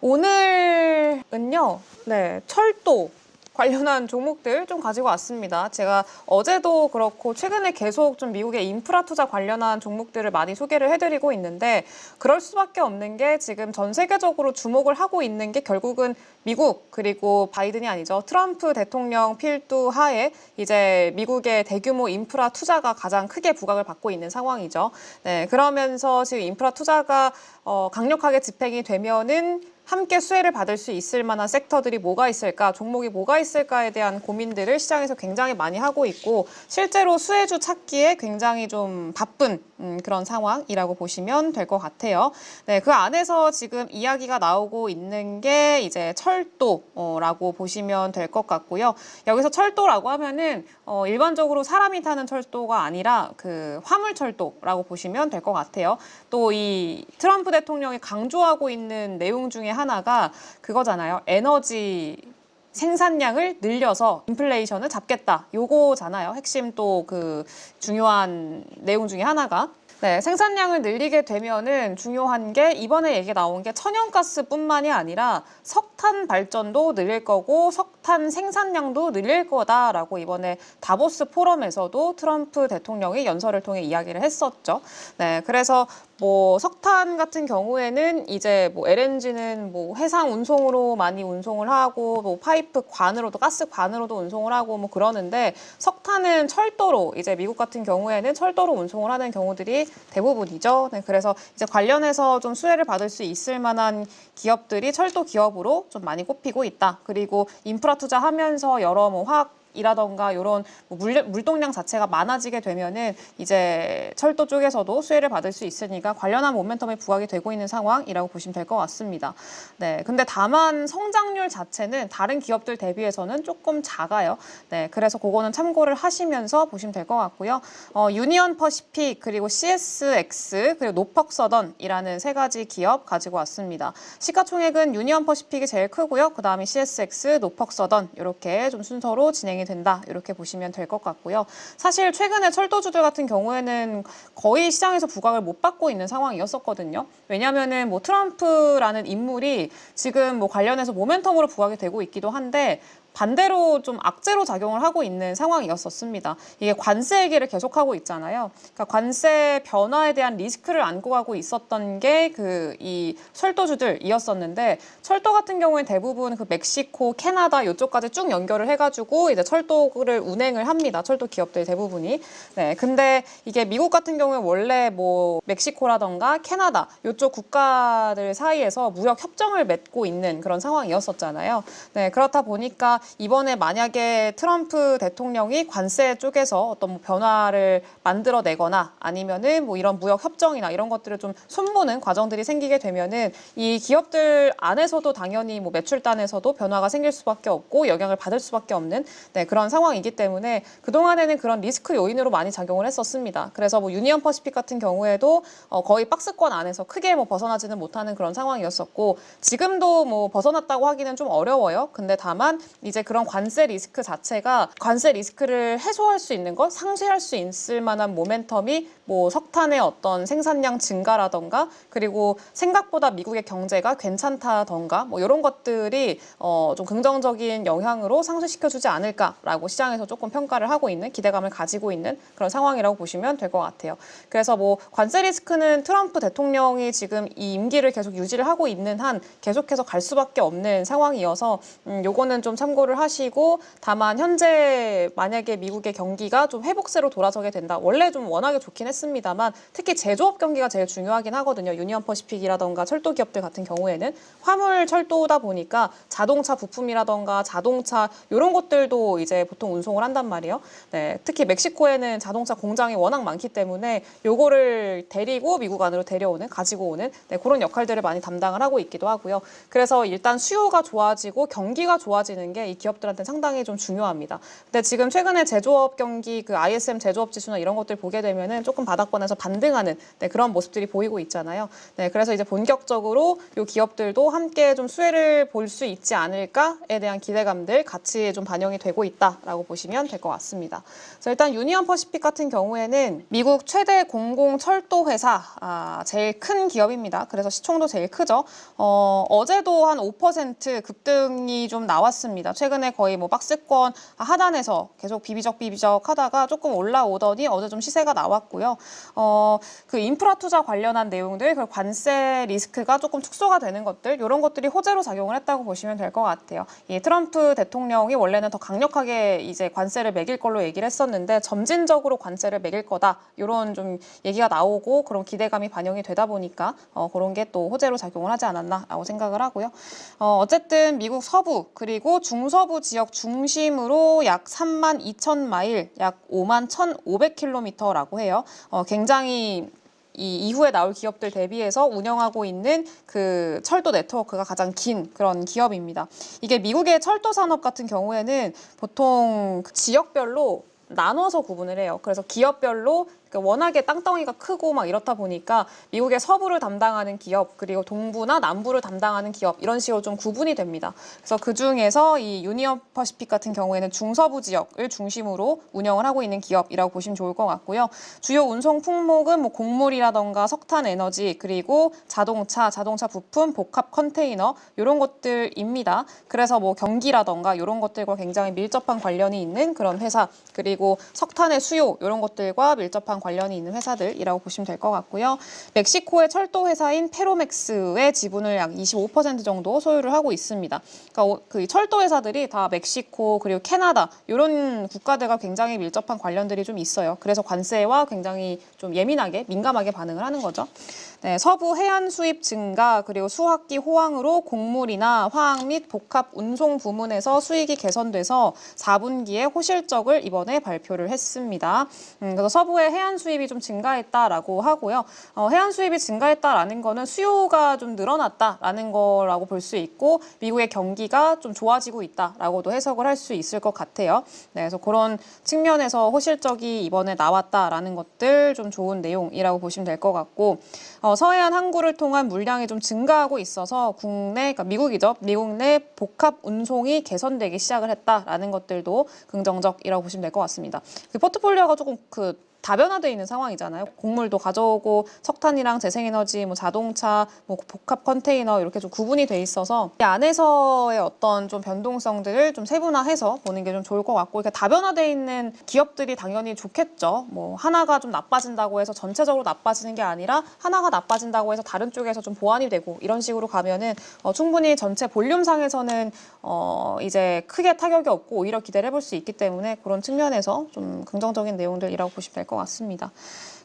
오늘은요, 네, 철도 관련한 종목들 좀 가지고 왔습니다. 제가 어제도 그렇고 최근에 계속 좀 미국의 인프라 투자 관련한 종목들을 많이 소개를 해드리고 있는데 그럴 수밖에 없는 게 지금 전 세계적으로 주목을 하고 있는 게 결국은 미국 그리고 바이든이 아니죠. 트럼프 대통령 필두 하에 이제 미국의 대규모 인프라 투자가 가장 크게 부각을 받고 있는 상황이죠. 네, 그러면서 지금 인프라 투자가 강력하게 집행이 되면은 함께 수혜를 받을 수 있을 만한 섹터들이 뭐가 있을까, 종목이 뭐가 있을까에 대한 고민들을 시장에서 굉장히 많이 하고 있고 실제로 수혜주 찾기에 굉장히 좀 바쁜 그런 상황이라고 보시면 될 것 같아요. 네, 그 안에서 지금 이야기가 나오고 있는 게 이제 철도라고 보시면 될 것 같고요. 여기서 철도라고 하면은 일반적으로 사람이 타는 철도가 아니라 그 화물철도라고 보시면 될 것 같아요. 또 이 트럼프 대통령이 강조하고 있는 내용 중에 하나가 그거잖아요. 에너지 생산량을 늘려서 인플레이션을 잡겠다. 요거잖아요. 핵심 또 그 중요한 내용 중에 하나가. 네, 생산량을 늘리게 되면은 중요한 게 이번에 얘기 나온 게 천연가스뿐만이 아니라 석탄 발전도 늘릴 거고 석탄 생산량도 늘릴 거다라고 이번에 다보스 포럼에서도 트럼프 대통령이 연설을 통해 이야기를 했었죠. 네, 그래서 뭐 석탄 같은 경우에는 이제 뭐 LNG는 뭐 해상 운송으로 많이 운송을 하고 뭐 파이프 관으로도 가스 관으로도 운송을 하고 뭐 그러는데 석탄은 철도로 이제 미국 같은 경우에는 철도로 운송을 하는 경우들이 대부분이죠. 네, 그래서 이제 관련해서 좀 수혜를 받을 수 있을 만한 기업들이 철도 기업으로 좀 많이 꼽히고 있다. 그리고 인프라 투자하면서 여러 뭐 화학이라던가 이런 뭐 물동량 자체가 많아지게 되면은 이제 철도 쪽에서도 수혜를 받을 수 있으니까 관련한 모멘텀이 부각이 되고 있는 상황이라고 보시면 될 것 같습니다. 네, 근데 다만 성장률 자체는 다른 기업들 대비해서는 조금 작아요. 네, 그래서 그거는 참고를 하시면서 보시면 될 것 같고요. 유니언 퍼시픽 그리고 CSX 그리고 노퍽 서던이라는 세 가지 기업 가지고 왔습니다. 시가총액은 유니언 퍼시픽이 제일 크고요. 그 다음에 CSX, 노퍽 서던 이렇게 좀 순서로 진행이 된다. 이렇게 보시면 될 것 같고요. 사실 최근에 철도주들 같은 경우에는 거의 시장에서 부각을 못 받고 있는 상황이었었거든요. 왜냐하면은 뭐 트럼프라는 인물이 지금 뭐 관련해서 모멘텀으로 부각이 되고 있기도 한데 반대로 좀 악재로 작용을 하고 있는 상황이었었습니다. 이게 관세 얘기를 계속하고 있잖아요. 그러니까 관세 변화에 대한 리스크를 안고 가고 있었던 게 이 철도주들이었었는데 철도 같은 경우에 대부분 그 멕시코, 캐나다 이쪽까지 쭉 연결을 해가지고 이제 철도를 운행을 합니다. 철도 기업들 대부분이. 네, 근데 이게 미국 같은 경우에 원래 뭐 멕시코라던가 캐나다 이쪽 국가들 사이에서 무역 협정을 맺고 있는 그런 상황이었었잖아요. 네, 그렇다 보니까 이번에 만약에 트럼프 대통령이 관세 쪽에서 어떤 뭐 변화를 만들어내거나 아니면은 뭐 이런 무역 협정이나 이런 것들을 좀 손보는 과정들이 생기게 되면은 이 기업들 안에서도 당연히 뭐 매출단에서도 변화가 생길 수밖에 없고 영향을 받을 수밖에 없는 네, 그런 상황이기 때문에 그동안에는 그런 리스크 요인으로 많이 작용을 했었습니다. 그래서 뭐 유니언 퍼시픽 같은 경우에도 거의 박스권 안에서 크게 뭐 벗어나지는 못하는 그런 상황이었었고 지금도 뭐 벗어났다고 하기는 좀 어려워요. 근데 다만 이제 그런 관세 리스크 자체가 관세 리스크를 해소할 수 있는 것, 상쇄할 수 있을 만한 모멘텀이 뭐 석탄의 어떤 생산량 증가라던가 그리고 생각보다 미국의 경제가 괜찮다던가 뭐 이런 것들이 좀 긍정적인 영향으로 상쇄시켜주지 않을까라고 시장에서 조금 평가를 하고 있는 기대감을 가지고 있는 그런 상황이라고 보시면 될 것 같아요. 그래서 뭐 관세 리스크는 트럼프 대통령이 지금 이 임기를 계속 유지를 하고 있는 한 계속해서 갈 수밖에 없는 상황이어서 요거는 좀 참고를 하시고 다만 현재 만약에 미국의 경기가 좀 회복세로 돌아서게 된다. 원래 좀 워낙에 좋긴 했습니다만 특히 제조업 경기가 제일 중요하긴 하거든요. 유니언 퍼시픽이라던가 철도 기업들 같은 경우에는 화물 철도다 보니까 자동차 부품이라던가 자동차 이런 것들도 이제 보통 운송을 한단 말이에요. 네, 특히 멕시코에는 자동차 공장이 워낙 많기 때문에 요거를 데리고 미국 안으로 데려오는 가지고 오는 네, 그런 역할들을 많이 담당을 하고 있기도 하고요. 그래서 일단 수요가 좋아지고 경기가 좋아지는 게 이 기업들한테 상당히 좀 중요합니다. 근데 지금 최근에 제조업 경기 그 ISM 제조업 지수나 이런 것들 보게 되면은 조금 바닥권에서 반등하는 그런 모습들이 보이고 있잖아요. 그래서 이제 본격적으로 이 기업들도 함께 좀 수혜를 볼 수 있지 않을까에 대한 기대감들 같이 좀 반영이 되고 있다라고 보시면 될 것 같습니다. 그래서 일단 유니언 퍼시픽 같은 경우에는 미국 최대 공공 철도 회사 제일 큰 기업입니다. 그래서 시총도 제일 크죠. 어제도 한 5% 급등이 좀 나왔습니다. 최근에 거의 뭐 박스권 하단에서 계속 비비적 하다가 조금 올라오더니 어제 좀 시세가 나왔고요. 그 인프라 투자 관련한 내용들, 그 관세 리스크가 조금 축소가 되는 것들, 이런 것들이 호재로 작용을 했다고 보시면 될 것 같아요. 이 트럼프 대통령이 원래는 더 강력하게 이제 관세를 매길 걸로 얘기를 했었는데 점진적으로 관세를 매길 거다. 이런 좀 얘기가 나오고 그런 기대감이 반영이 되다 보니까 그런 게 또 호재로 작용을 하지 않았나라고 생각을 하고요. 어쨌든 미국 서부 그리고 중서부 지역 중심으로 약 3만 2천 마일, 약 5만 1,500km라고 해요. 굉장히 이 이후에 나올 기업들 대비해서 운영하고 있는 그 철도 네트워크가 가장 긴 그런 기업입니다. 이게 미국의 철도 산업 같은 경우에는 보통 지역별로 나눠서 구분을 해요. 그래서 기업별로 워낙에 땅덩이가 크고 막 이렇다 보니까 미국의 서부를 담당하는 기업 그리고 동부나 남부를 담당하는 기업 이런 식으로 좀 구분이 됩니다. 그래서 그 중에서 이 유니언 퍼시픽 같은 경우에는 중서부 지역을 중심으로 운영을 하고 있는 기업이라고 보시면 좋을 것 같고요. 주요 운송 품목은 뭐 곡물이라던가 석탄 에너지 그리고 자동차 부품, 복합 컨테이너 이런 것들입니다. 그래서 뭐 경기라던가 이런 것들과 굉장히 밀접한 관련이 있는 그런 회사 그리고 석탄의 수요 이런 것들과 밀접한 관련이 있는 회사들이라고 보시면 될 것 같고요. 멕시코의 철도 회사인 페로맥스의 지분을 약 25% 정도 소유를 하고 있습니다. 그러니까 그 철도 회사들이 다 멕시코 그리고 캐나다 이런 국가들과 굉장히 밀접한 관련들이 좀 있어요. 그래서 관세와 굉장히 좀 예민하게 민감하게 반응을 하는 거죠. 서부 해안 수입 증가 그리고 수학기 호황으로 곡물이나 화학 및 복합 운송 부문에서 수익이 개선돼서 4분기에 호실적을 이번에 발표를 했습니다. 그래서 서부의 해안 수입이 좀 증가했다라고 하고요. 해안 수입이 증가했다라는 거는 수요가 좀 늘어났다라는 거라고 볼 수 있고 미국의 경기가 좀 좋아지고 있다라고도 해석을 할 수 있을 것 같아요. 그래서 그런 측면에서 호실적이 이번에 나왔다라는 것들 좀 좋은 내용이라고 보시면 될 것 같고 서해안 항구를 통한 물량이 좀 증가하고 있어서 그러니까 미국이죠. 미국 내 복합 운송이 개선되기 시작을 했다라는 것들도 긍정적이라고 보시면 될 것 같습니다. 그 포트폴리오가 조금 다변화되어 있는 상황이잖아요. 곡물도 가져오고 석탄이랑 재생에너지, 뭐 자동차, 뭐 복합 컨테이너 이렇게 좀 구분이 돼 있어서 이 안에서의 어떤 좀 변동성들을 좀 세분화해서 보는 게 좀 좋을 것 같고 이렇게 다변화되어 있는 기업들이 당연히 좋겠죠. 뭐 하나가 좀 나빠진다고 해서 전체적으로 나빠지는 게 아니라 하나가 나빠진다고 해서 다른 쪽에서 좀 보완이 되고 이런 식으로 가면은 충분히 전체 볼륨상에서는 이제 크게 타격이 없고 오히려 기대를 해볼 수 있기 때문에 그런 측면에서 좀 긍정적인 내용들이라고 보시면 될 것 같습니다.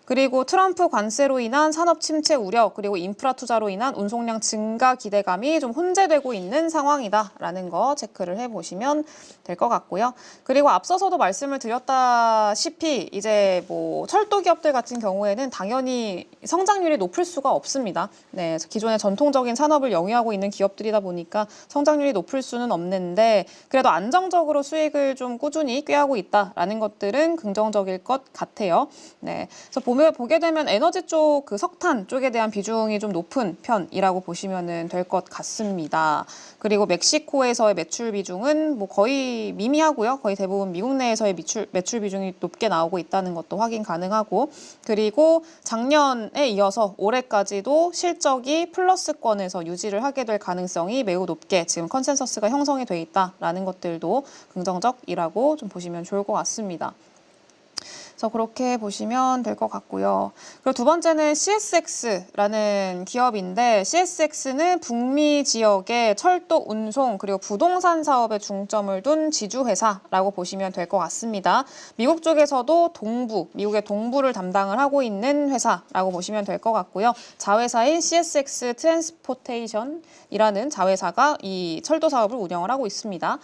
그리고 트럼프 관세로 인한 산업 침체 우려 그리고 인프라 투자로 인한 운송량 증가 기대감이 좀 혼재되고 있는 상황이다라는 거 체크를 해보시면 될 것 같고요. 그리고 앞서서도 말씀을 드렸다시피 이제 뭐 철도 기업들 같은 경우에는 당연히 성장률이 높을 수가 없습니다. 그래서 기존의 전통적인 산업을 영위하고 있는 기업들이다 보니까 성장률이 높을 수는 없는데 그래도 안정적으로 수익을 좀 꾸준히 꾀하고 있다라는 것들은 긍정적일 것 같아요. 그래서 보게 되면 에너지 쪽, 그 석탄 쪽에 대한 비중이 좀 높은 편이라고 보시면 될 것 같습니다. 그리고 멕시코에서의 매출 비중은 뭐 거의 미미하고요. 거의 대부분 미국 내에서의 매출 비중이 높게 나오고 있다는 것도 확인 가능하고 그리고 작년에 이어서 올해까지도 실적이 플러스권에서 유지를 하게 될 가능성이 매우 높게 지금 컨센서스가 형성이 돼 있다라는 것들도 긍정적이라고 좀 보시면 좋을 것 같습니다. 그래서 그렇게 보시면 될 것 같고요. 그리고 두 번째는 CSX라는 기업인데 CSX는 북미 지역의 철도 운송 그리고 부동산 사업에 중점을 둔 지주회사라고 보시면 될 것 같습니다. 미국 쪽에서도 미국의 동부를 담당을 하고 있는 회사라고 보시면 될 것 같고요. 자회사인 CSX 트랜스포테이션이라는 자회사가 이 철도 사업을 운영을 하고 있습니다.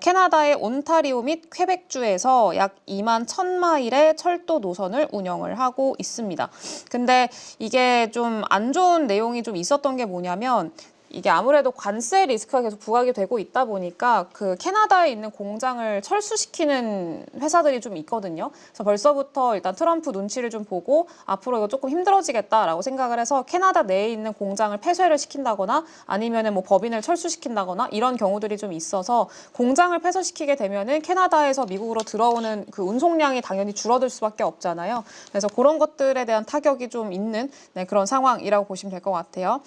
캐나다의 온타리오 및 퀘벡주에서 약 2만 1,000마일의 철도 노선을 운영을 하고 있습니다. 근데 이게 좀 안 좋은 내용이 좀 있었던 게 뭐냐면 이게 아무래도 관세 리스크가 계속 부각이 되고 있다 보니까 그 캐나다에 있는 공장을 철수시키는 회사들이 좀 있거든요. 그래서 벌써부터 일단 트럼프 눈치를 좀 보고 앞으로 이거 조금 힘들어지겠다라고 생각을 해서 캐나다 내에 있는 공장을 폐쇄를 시킨다거나 아니면은 뭐 법인을 철수시킨다거나 이런 경우들이 좀 있어서 공장을 폐쇄시키게 되면은 캐나다에서 미국으로 들어오는 그 운송량이 당연히 줄어들 수밖에 없잖아요. 그래서 그런 것들에 대한 타격이 좀 있는 그런 상황이라고 보시면 될 것 같아요.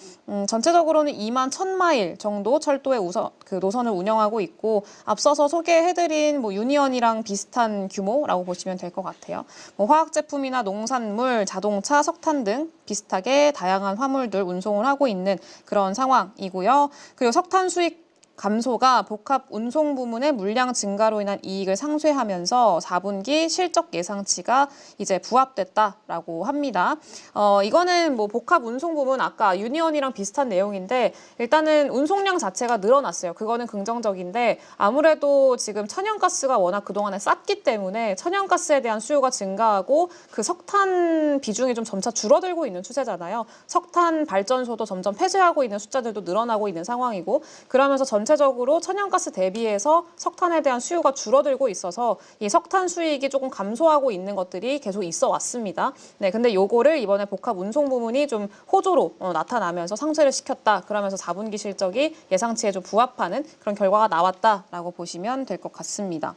전체적으로는 2만 1,000마일 정도 철도의 그 노선을 운영하고 있고 앞서서 소개해드린 뭐 유니언이랑 비슷한 규모라고 보시면 될 것 같아요. 뭐 화학 제품이나 농산물, 자동차, 석탄 등 비슷하게 다양한 화물들 운송을 하고 있는 그런 상황이고요. 그리고 석탄 수익 감소가 복합 운송 부문의 물량 증가로 인한 이익을 상쇄하면서 4분기 실적 예상치가 이제 부합됐다라고 합니다. 이거는 뭐 복합 운송 부문 아까 유니언이랑 비슷한 내용인데 일단은 운송량 자체가 늘어났어요. 그거는 긍정적인데 아무래도 지금 천연가스가 워낙 그동안에 쌌기 때문에 천연가스에 대한 수요가 증가하고 그 석탄 비중이 좀 점차 줄어들고 있는 추세잖아요. 석탄 발전소도 점점 폐쇄하고 있는 숫자들도 늘어나고 있는 상황이고 그러면서 전체적으로 천연가스 대비해서 석탄에 대한 수요가 줄어들고 있어서 이 석탄 수익이 조금 감소하고 있는 것들이 계속 있어 왔습니다. 네, 근데 요거를 이번에 복합 운송 부문이 좀 호조로 나타나면서 상쇄를 시켰다. 그러면서 4분기 실적이 예상치에 좀 부합하는 그런 결과가 나왔다라고 보시면 될 것 같습니다.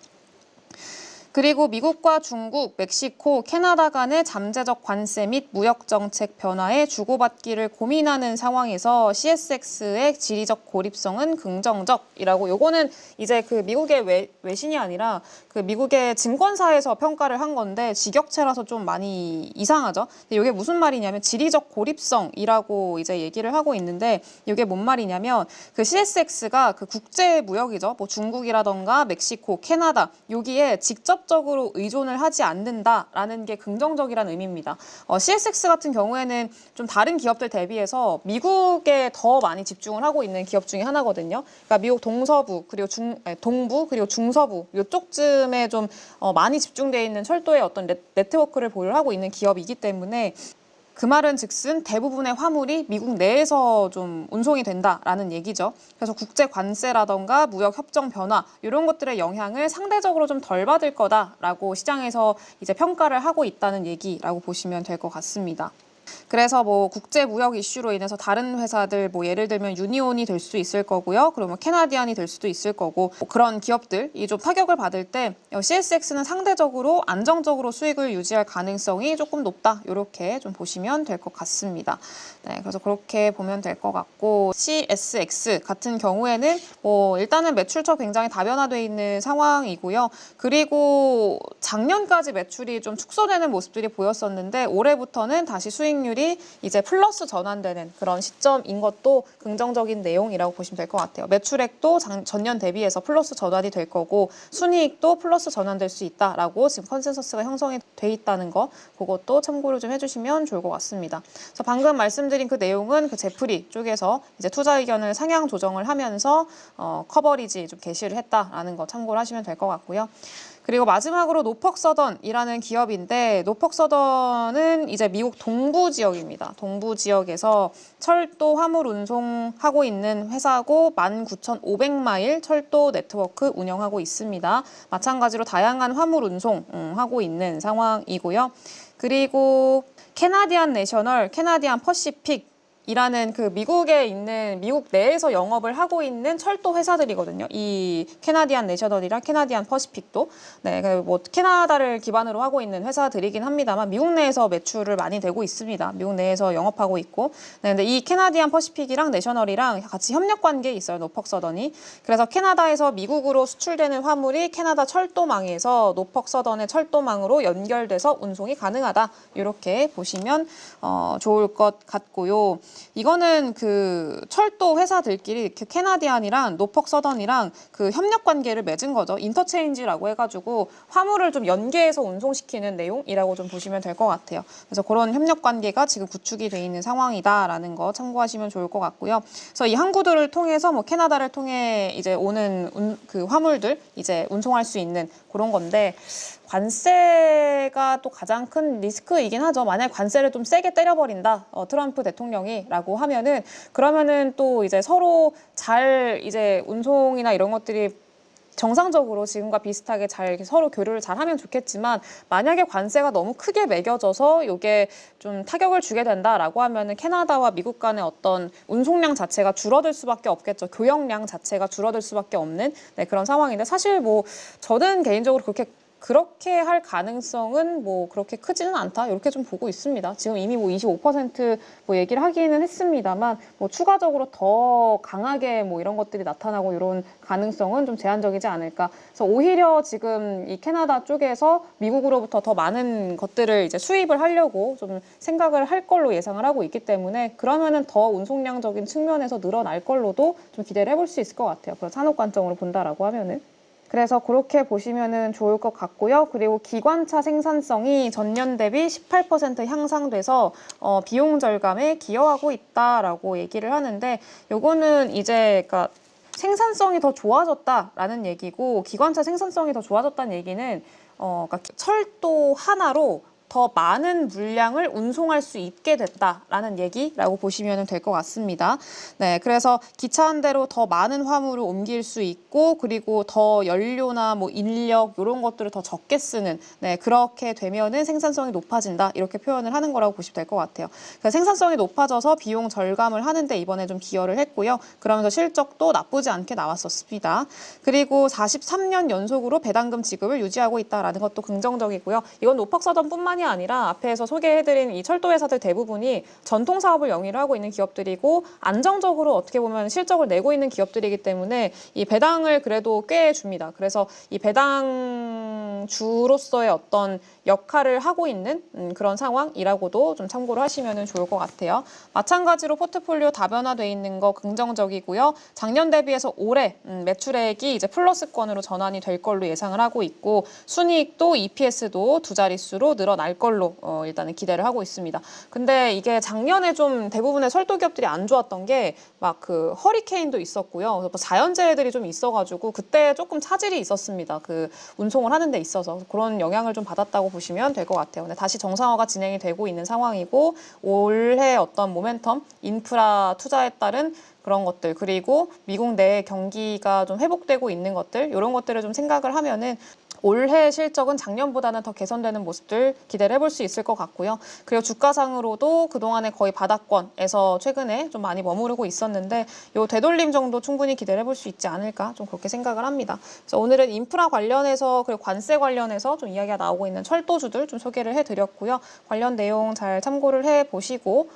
그리고 미국과 중국, 멕시코, 캐나다 간의 잠재적 관세 및 무역 정책 변화에 주고받기를 고민하는 상황에서 CSX의 지리적 고립성은 긍정적이라고 요거는 이제 그 미국의 외신이 아니라 그 미국의 증권사에서 평가를 한 건데 직역체라서 좀 많이 이상하죠. 근데 이게 무슨 말이냐면 지리적 고립성이라고 이제 얘기를 하고 있는데 이게 뭔 말이냐면 그 CSX가 그 국제 무역이죠. 뭐 중국이라던가 멕시코, 캐나다 여기에 직접적으로 의존을 하지 않는다라는 게 긍정적이라는 의미입니다. CSX 같은 경우에는 좀 다른 기업들 대비해서 미국에 더 많이 집중을 하고 있는 기업 중에 하나거든요. 그러니까 미국 동서부 그리고 동부 그리고 중서부 이쪽쯤에 좀 많이 집중되어 있는 철도의 어떤 네트워크를 보유하고 있는 기업이기 때문에 그 말은 즉슨 대부분의 화물이 미국 내에서 좀 운송이 된다라는 얘기죠. 그래서 국제 관세라던가 무역 협정 변화 이런 것들의 영향을 상대적으로 좀 덜 받을 거다라고 시장에서 이제 평가를 하고 있다는 얘기라고 보시면 될 것 같습니다. 그래서 뭐 국제 무역 이슈로 인해서 다른 회사들 뭐 예를 들면 유니온이 될 수 있을 거고요. 그리고 뭐 캐나디안이 될 수도 있을 거고 뭐 그런 기업들이 좀 타격을 받을 때 CSX는 상대적으로 안정적으로 수익을 유지할 가능성이 조금 높다. 이렇게 좀 보시면 될 것 같습니다. 네, 그래서 그렇게 보면 될 것 같고 CSX 같은 경우에는 뭐 일단은 매출처 굉장히 다변화되어 있는 상황이고요. 그리고 작년까지 매출이 좀 축소되는 모습들이 보였었는데 올해부터는 다시 수익률이 이제 플러스 전환되는 그런 시점인 것도 긍정적인 내용이라고 보시면 될 것 같아요. 매출액도 전년 대비해서 플러스 전환이 될 거고 순이익도 플러스 전환될 수 있다라고 지금 컨센서스가 형성이 돼 있다는 거 그것도 참고를 좀 해주시면 좋을 것 같습니다. 그래서 방금 말씀드린 그 내용은 그 제프리 쪽에서 이제 투자 의견을 상향 조정을 하면서 커버리지 좀 게시를 했다라는 거 참고를 하시면 될 것 같고요. 그리고 마지막으로 노퍽 서던이라는 기업인데 노퍽 서던은 이제 미국 동부 지역입니다. 동부 지역에서 철도 화물 운송하고 있는 회사고 19,500마일 철도 네트워크 운영하고 있습니다. 마찬가지로 다양한 화물 운송하고 있는 상황이고요. 그리고 캐나디안 내셔널, 캐나디안 퍼시픽 이라는 그 미국에 있는 미국 내에서 영업을 하고 있는 철도 회사들이거든요. 이 캐나디안 내셔널이랑 캐나디안 퍼시픽도 뭐 캐나다를 기반으로 하고 있는 회사들이긴 합니다만 미국 내에서 매출을 많이 내고 있습니다. 미국 내에서 영업하고 있고. 근데 이 캐나디안 퍼시픽이랑 내셔널이랑 같이 협력 관계에 있어요. 노퍽 서던이. 그래서 캐나다에서 미국으로 수출되는 화물이 캐나다 철도망에서 노퍽 서던의 철도망으로 연결돼서 운송이 가능하다. 이렇게 보시면 좋을 것 같고요. 이거는 그 철도 회사들끼리 이렇게 캐나디안이랑 노퍽 서던이랑 그 협력 관계를 맺은 거죠. 인터체인지라고 해가지고 화물을 좀 연계해서 운송시키는 내용이라고 좀 보시면 될 것 같아요. 그래서 그런 협력 관계가 지금 구축이 돼 있는 상황이다라는 거 참고하시면 좋을 것 같고요. 그래서 이 항구들을 통해서 뭐 캐나다를 통해 이제 오는 그 화물들 이제 운송할 수 있는 그런 건데 관세가 또 가장 큰 리스크이긴 하죠. 만약 관세를 좀 세게 때려버린다, 트럼프 대통령이라고 하면은 그러면은 또 이제 서로 잘 이제 운송이나 이런 것들이 정상적으로 지금과 비슷하게 잘 이렇게 서로 교류를 잘 하면 좋겠지만 만약에 관세가 너무 크게 매겨져서 이게 좀 타격을 주게 된다라고 하면은 캐나다와 미국 간의 어떤 운송량 자체가 줄어들 수밖에 없겠죠. 교역량 자체가 줄어들 수밖에 없는 그런 상황인데 사실 뭐 저는 개인적으로 그렇게 할 가능성은 뭐 그렇게 크지는 않다 이렇게 좀 보고 있습니다. 지금 이미 뭐 25% 얘기를 하기는 했습니다만 뭐 추가적으로 더 강하게 뭐 이런 것들이 나타나고 이런 가능성은 좀 제한적이지 않을까. 그래서 오히려 지금 이 캐나다 쪽에서 미국으로부터 더 많은 것들을 이제 수입을 하려고 좀 생각을 할 걸로 예상을 하고 있기 때문에 그러면은 더 운송량적인 측면에서 늘어날 걸로도 좀 기대를 해볼 수 있을 것 같아요. 그런 산업 관점으로 본다라고 하면은. 그래서 그렇게 보시면은 좋을 것 같고요. 그리고 기관차 생산성이 전년 대비 18% 향상돼서 비용 절감에 기여하고 있다라고 얘기를 하는데 요거는 이제 그러니까 생산성이 더 좋아졌다라는 얘기고 기관차 생산성이 더 좋아졌다는 얘기는 그러니까 철도 하나로 더 많은 물량을 운송할 수 있게 됐다라는 얘기라고 보시면 될 것 같습니다. 네, 그래서 기차 한 대로 더 많은 화물을 옮길 수 있고 그리고 더 연료나 뭐 인력 이런 것들을 더 적게 쓰는 그렇게 되면은 생산성이 높아진다 이렇게 표현을 하는 거라고 보시면 될 것 같아요. 그러니까 생산성이 높아져서 비용 절감을 하는데 이번에 좀 기여를 했고요. 그러면서 실적도 나쁘지 않게 나왔었습니다. 그리고 43년 연속으로 배당금 지급을 유지하고 있다라는 것도 긍정적이고요. 이건 노팍서던뿐만이 아니라 앞에서 소개해드린 이 철도 회사들 대부분이 전통 사업을 영위를 하고 있는 기업들이고 안정적으로 어떻게 보면 실적을 내고 있는 기업들이기 때문에 이 배당을 그래도 꽤 줍니다. 그래서 이 배당주로서의 어떤 역할을 하고 있는 그런 상황이라고도 좀 참고를 하시면 좋을 것 같아요. 마찬가지로 포트폴리오 다변화돼 있는 거 긍정적이고요. 작년 대비해서 올해 매출액이 이제 플러스권으로 전환이 될 걸로 예상을 하고 있고 순이익도 EPS도 두 자릿수로 늘어날 걸로 일단은 기대를 하고 있습니다. 근데 이게 작년에 좀 대부분의 철도 기업들이 안 좋았던 게 막 그 허리케인도 있었고요. 그래서 자연재해들이 좀 있어가지고 그때 조금 차질이 있었습니다. 그 운송을 하는 데 있어서 그런 영향을 좀 받았다고 보시면 될 것 같아요. 근데 다시 정상화가 진행이 되고 있는 상황이고 올해 어떤 모멘텀, 인프라 투자에 따른 그런 것들 그리고 미국 내 경기가 좀 회복되고 있는 것들 이런 것들을 좀 생각을 하면은 올해 실적은 작년보다는 더 개선되는 모습들 기대를 해볼 수 있을 것 같고요. 그리고 주가상으로도 그동안에 거의 바닥권에서 최근에 좀 많이 머무르고 있었는데 요 되돌림 정도 충분히 기대를 해볼 수 있지 않을까 좀 그렇게 생각을 합니다. 그래서 오늘은 인프라 관련해서 그리고 관세 관련해서 좀 이야기가 나오고 있는 철도주들 좀 소개를 해드렸고요. 관련 내용 잘 참고를 해보시고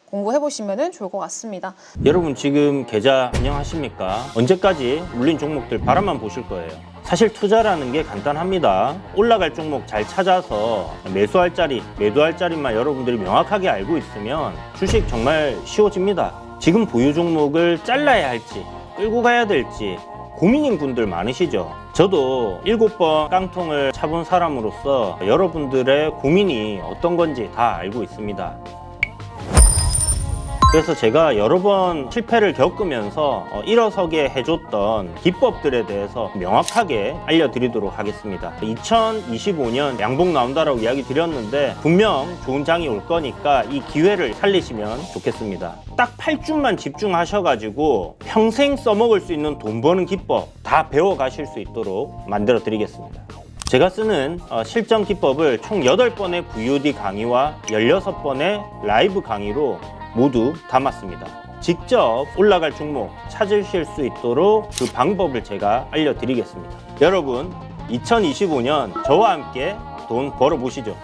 공부해보시면 좋을 것 같습니다. 여러분 지금 계좌 운영하십니까? 언제까지 물린 종목들 바라만 보실 거예요. 사실 투자라는 게 간단합니다. 올라갈 종목 잘 찾아서 매수할 자리, 매도할 자리만 여러분들이 명확하게 알고 있으면 주식 정말 쉬워집니다. 지금 보유 종목을 잘라야 할지 끌고 가야 될지 고민인 분들 많으시죠? 저도 7번 깡통을 차본 사람으로서 여러분들의 고민이 어떤 건지 다 알고 있습니다. 그래서 제가 여러 번 실패를 겪으면서 일어서게 해줬던 기법들에 대해서 명확하게 알려드리도록 하겠습니다. 2025년 양봉 나온다라고 이야기 드렸는데 분명 좋은 장이 올 거니까 이 기회를 살리시면 좋겠습니다. 딱 8주만 집중하셔가지고 평생 써먹을 수 있는 돈 버는 기법 다 배워가실 수 있도록 만들어 드리겠습니다. 제가 쓰는 실전 기법을 총 8번의 VOD 강의와 16번의 라이브 강의로 모두 담았습니다. 직접 올라갈 종목 찾으실 수 있도록 그 방법을 제가 알려드리겠습니다. 여러분 2025년 저와 함께 돈 벌어보시죠.